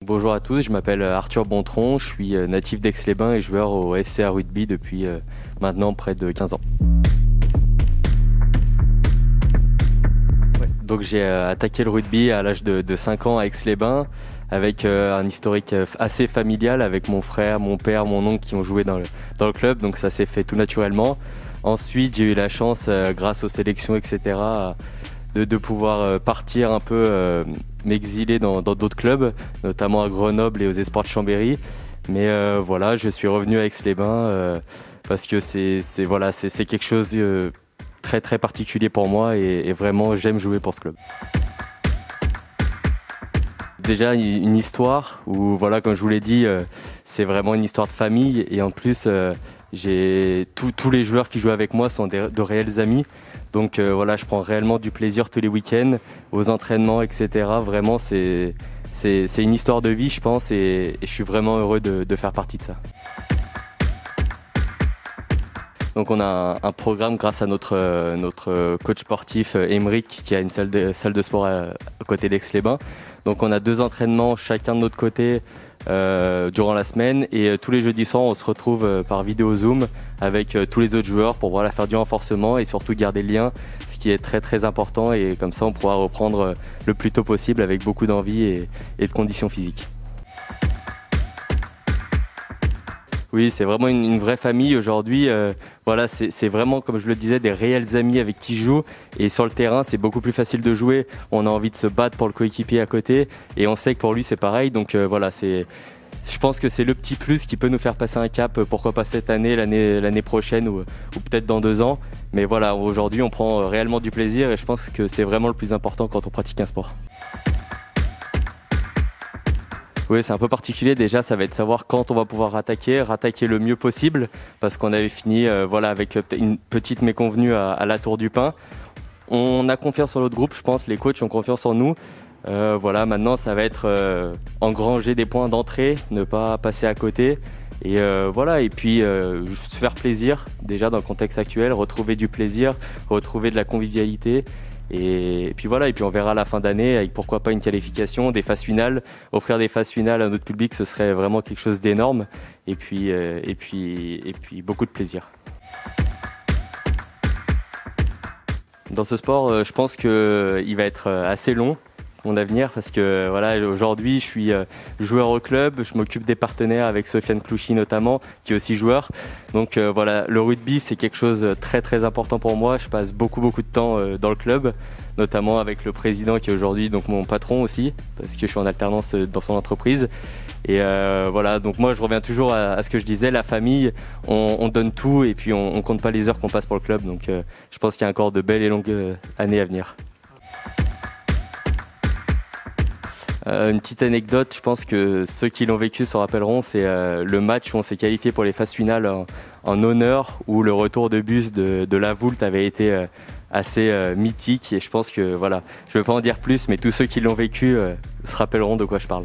Bonjour à tous, je m'appelle Arthur Bontron, je suis natif d'Aix-les-Bains et joueur au FCA Rugby depuis maintenant près de 15 ans. Ouais, donc j'ai attaqué le rugby à l'âge de 5 ans à Aix-les-Bains avec un historique assez familial avec mon frère, mon père, mon oncle qui ont joué dans le club, donc ça s'est fait tout naturellement. Ensuite j'ai eu la chance, grâce aux sélections etc., de pouvoir partir un peu, m'exiler dans d'autres clubs, notamment à Grenoble et aux Espoirs de Chambéry. Mais voilà, je suis revenu à Aix-les-Bains parce que c'est quelque chose très très particulier pour moi et vraiment j'aime jouer pour ce club. Déjà une histoire où voilà, comme je vous l'ai dit, c'est vraiment une histoire de famille et en plus j'ai tous les joueurs qui jouent avec moi sont de réels amis. Donc voilà, je prends réellement du plaisir tous les week-ends, aux entraînements, etc. Vraiment, c'est une histoire de vie, je pense, et je suis vraiment heureux de faire partie de ça. Donc on a un programme grâce à notre coach sportif Émeric qui a une salle de sport à côté d'Aix-les-Bains. Donc on a 2 entraînements chacun de notre côté durant la semaine et tous les jeudis soirs on se retrouve par vidéo Zoom avec tous les autres joueurs pour voilà, faire du renforcement et surtout garder le lien, ce qui est très très important et comme ça on pourra reprendre le plus tôt possible avec beaucoup d'envie et de conditions physiques. Oui, c'est vraiment une vraie famille aujourd'hui. Voilà, c'est vraiment, comme je le disais, des réels amis avec qui je joue. Et sur le terrain, c'est beaucoup plus facile de jouer. On a envie de se battre pour le coéquipier à côté. Et on sait que pour lui, c'est pareil. Donc voilà, je pense que c'est le petit plus qui peut nous faire passer un cap. Pourquoi pas cette année, l'année prochaine ou peut-être dans 2 ans. Mais voilà, aujourd'hui, on prend réellement du plaisir. Et je pense que c'est vraiment le plus important quand on pratique un sport. Oui, c'est un peu particulier. Déjà, ça va être savoir quand on va pouvoir rattaquer le mieux possible, parce qu'on avait fini voilà, avec une petite méconvenue à la Tour du Pin. On a confiance sur notre groupe, je pense, les coachs ont confiance en nous. Voilà, maintenant, ça va être engranger des points d'entrée, ne pas passer à côté. Et voilà, et puis juste faire plaisir, déjà dans le contexte actuel, retrouver du plaisir, retrouver de la convivialité. Et puis voilà, et puis on verra à la fin d'année avec pourquoi pas une qualification, des phases finales. Offrir des phases finales à notre public, ce serait vraiment quelque chose d'énorme. Et puis beaucoup de plaisir. Dans ce sport, je pense qu'il va être assez long, mon avenir, parce que voilà, aujourd'hui je suis joueur au club, je m'occupe des partenaires avec Sofiane Clouchy notamment, qui est aussi joueur. Donc voilà, le rugby c'est quelque chose de très très important pour moi. Je passe beaucoup de temps dans le club, notamment avec le président qui est aujourd'hui donc mon patron aussi, parce que je suis en alternance dans son entreprise. Et voilà, donc moi je reviens toujours à ce que je disais, la famille, on donne tout et puis on compte pas les heures qu'on passe pour le club. Donc je pense qu'il y a encore de belles et longues années à venir. Une petite anecdote, je pense que ceux qui l'ont vécu se rappelleront, c'est le match où on s'est qualifié pour les phases finales en honneur, où le retour de bus de la Voulte avait été assez mythique et je pense que voilà, je ne vais pas en dire plus, mais tous ceux qui l'ont vécu se rappelleront de quoi je parle.